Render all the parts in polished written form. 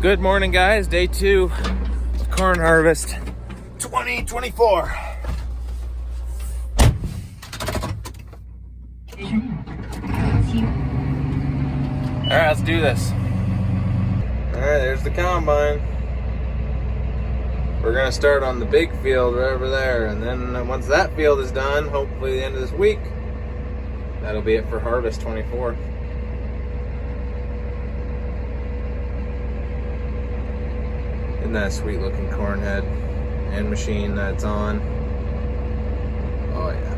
Good morning, guys. Day 2 corn harvest 2024. All right, let's do this. All right, there's the combine. We're gonna start on the big field right over there, and then once that field is done, hopefully the end of this week, that'll be it for harvest 24. Isn't that a sweet looking corn head and machine that's on? Oh yeah.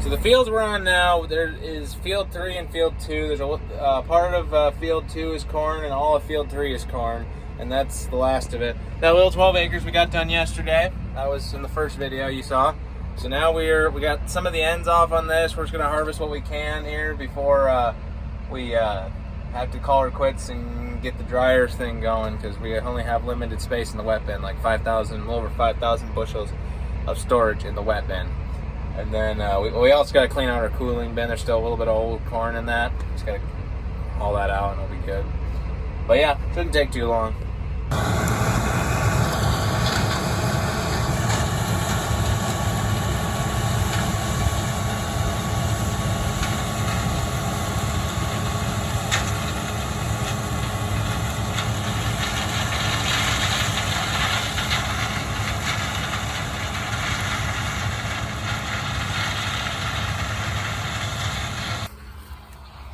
So the fields we're on now, there is field 3 and field 2. There's a part of field 2 is corn, and all of field 3 is corn, and that's the last of it. That little 12 acres we got done yesterday, that was in the first video you saw. So now we got some of the ends off on this. We're just gonna harvest what we can here before we have to call her quits and get the dryers thing going, because we only have limited space in the wet bin, like over 5,000 bushels of storage in the wet bin. And then we also got to clean out our cooling bin. There's still a little bit of old corn in that. Just got to haul that out and it'll be good. But yeah, shouldn't take too long.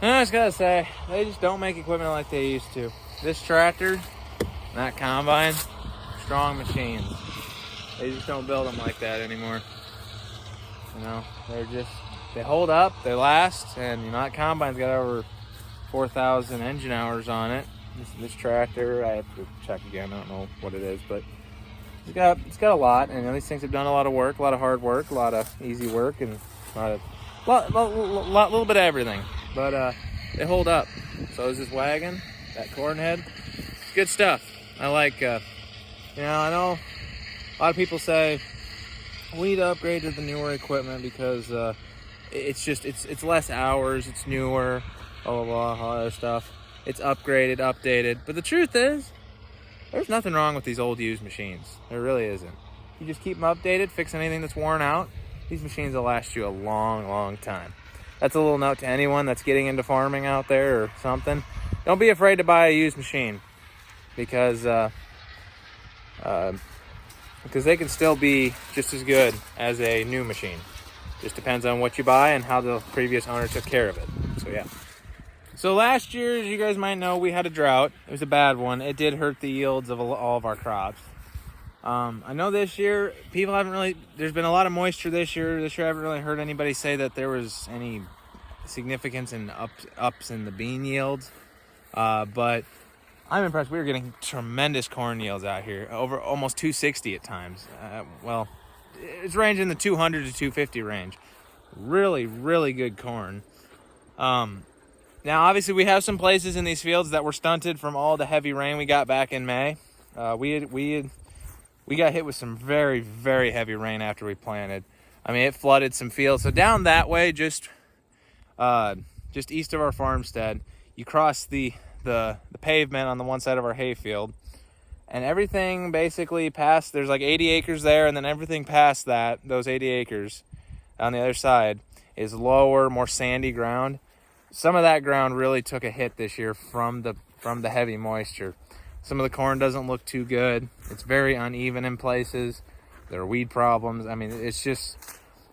I just gotta say, they just don't make equipment like they used to. This tractor, that combine, strong machines. They just don't build them like that anymore. You know, they hold up, they last, and you know, that combine's got over 4,000 engine hours on it. This tractor, I have to check again, I don't know what it is, but it's got a lot, and you know, these things have done a lot of work, a lot of hard work, a lot of easy work, and a little bit of everything. But they hold up. So is this wagon, that corn head. Good stuff. I like, you know, I know a lot of people say we need to upgrade to the newer equipment because it's less hours, it's newer, blah, blah, blah, all that stuff. It's upgraded, updated. But the truth is, there's nothing wrong with these old used machines. There really isn't. You just keep them updated, fix anything that's worn out. These machines will last you a long, long time. That's a little note to anyone that's getting into farming out there or something. Don't be afraid to buy a used machine because they can still be just as good as a new machine. Just depends on what you buy and how the previous owner took care of it. So yeah. So last year, as you guys might know, we had a drought. It was a bad one. It did hurt the yields of all of our crops. I know this year, people haven't really, there's been a lot of moisture this year. This year I haven't really heard anybody say that there was any significance in ups in the bean yields. But I'm impressed. We were getting tremendous corn yields out here, over almost 260 at times. Well, it's ranging the 200 to 250 range. Really, really good corn. Now, obviously, we have some places in these fields that were stunted from all the heavy rain we got back in May. We got hit with some very, very heavy rain after we planted. I mean, it flooded some fields. So down that way, just east of our farmstead, you cross the pavement on the one side of our hay field, and everything basically past, there's like 80 acres there, and then everything past that, those 80 acres on the other side, is lower, more sandy ground. Some of that ground really took a hit this year from the heavy moisture. Some of the corn doesn't look too good. It's very uneven in places. There were weed problems. I mean, it's just,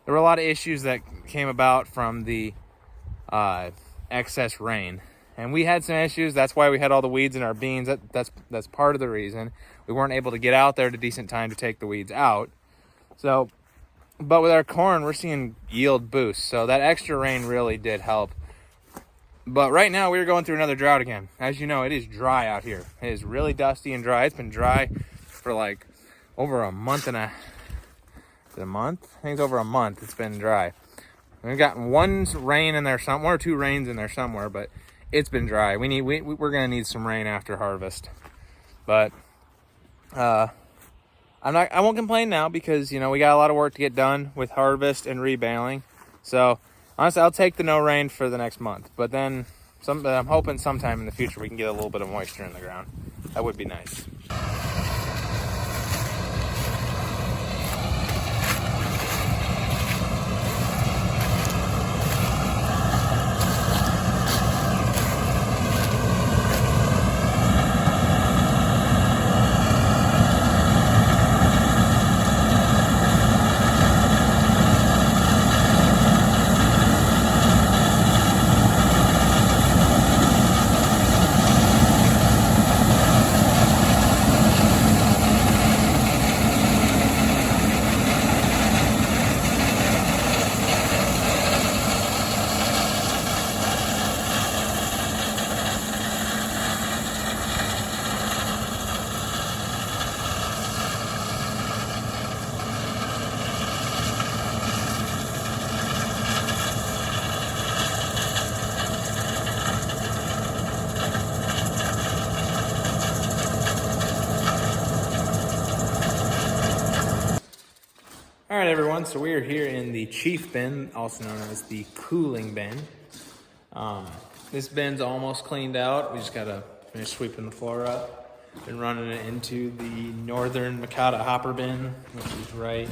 there were a lot of issues that came about from the excess rain. And we had some issues. That's why we had all the weeds in our beans. That's part of the reason. We weren't able to get out there at a decent time to take the weeds out. So, but with our corn, we're seeing yield boosts. So that extra rain really did help. But right now, we're going through another drought again. As you know, it is dry out here. It is really dusty and dry. It's been dry for like over a month and a month. I think it's over a month. It's been dry. We've gotten one rain in there, one or two rains in there somewhere, but it's been dry. We're gonna need some rain after harvest. But I won't complain now because, you know, we got a lot of work to get done with harvest and rebaling. So honestly, I'll take the no rain for the next month. But then I'm hoping sometime in the future we can get a little bit of moisture in the ground. That would be nice. All right, everyone, so we are here in the chief bin, also known as the cooling bin. This bin's almost cleaned out. We just gotta finish sweeping the floor up. Been running it into the northern Mikata hopper bin, which is right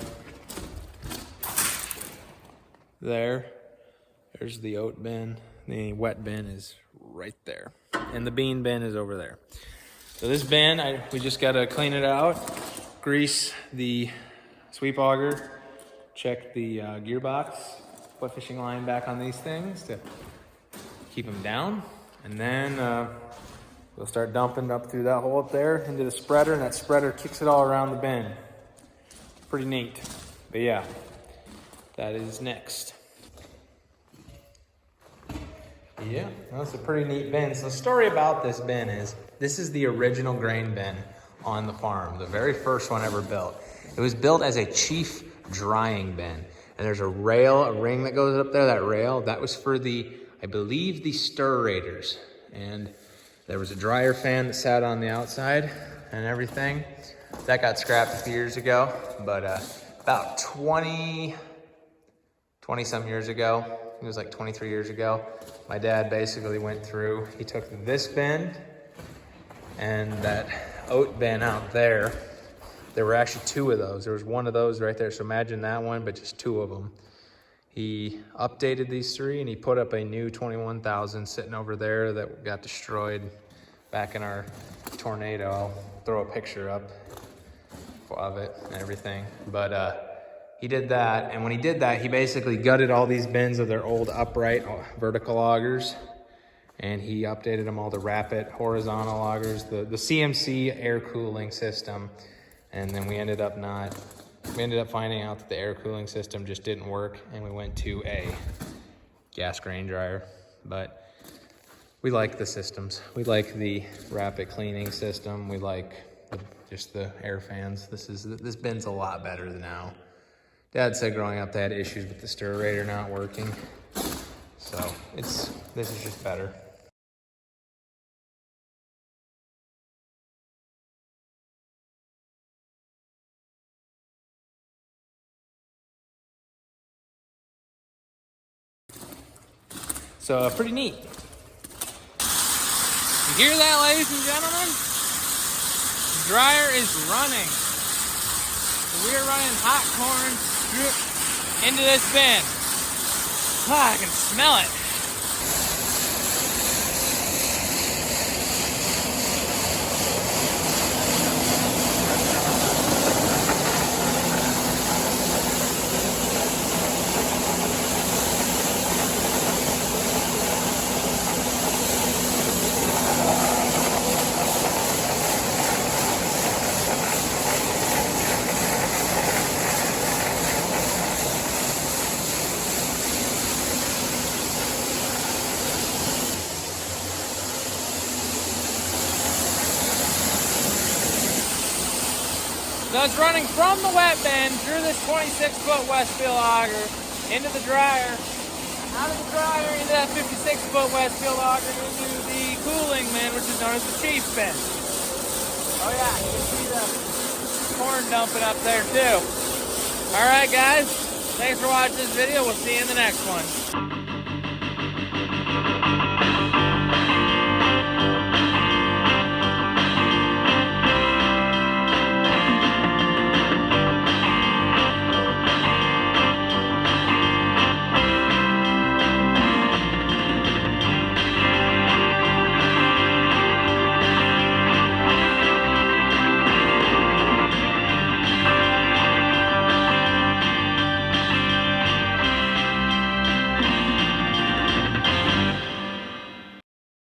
there. There's the oat bin. The wet bin is right there. And the bean bin is over there. So this bin, we just gotta clean it out, grease the sweep auger, check the gearbox, put fishing line back on these things to keep them down, and then we'll start dumping up through that hole up there into the spreader, and that spreader kicks it all around the bin. Pretty neat. But yeah, that is next. Yeah, that's a pretty neat bin. So the story about this bin is, this is the original grain bin on the farm, the very first one ever built. It was built as a chief drying bin. And there's a ring that goes up there, that rail, that was for I believe the stirrators. And there was a dryer fan that sat on the outside and everything. That got scrapped a few years ago, but about 20 some years ago, it was like 23 years ago, my dad basically went through, he took this bin and that oat bin out there. There were actually two of those. There was one of those right there. So imagine that one, but just two of them. He updated these three and he put up a new 21,000 sitting over there that got destroyed back in our tornado. I'll throw a picture up of it and everything. But he did that. And when he did that, he basically gutted all these bins of their old upright vertical augers. And he updated them all to rapid horizontal augers, the CMC air cooling system. And then we ended up finding out that the air cooling system just didn't work, and we went to a gas grain dryer. But we like the systems. We like the rapid cleaning system. We like just the air fans. This bin's a lot better than now. Dad said growing up they had issues with the stirrator not working. So this is just better. So pretty neat. You hear that, ladies and gentlemen? The dryer is running. So we are running hot corn strip into this bin. I can smell it. So it's running from the wet bin through this 26-foot Westfield auger into the dryer, out of the dryer into that 56-foot Westfield auger into the cooling bin, which is known as the chief bin. Oh yeah, you can see the corn dumping up there too. All right, guys, thanks for watching this video. We'll see you in the next one.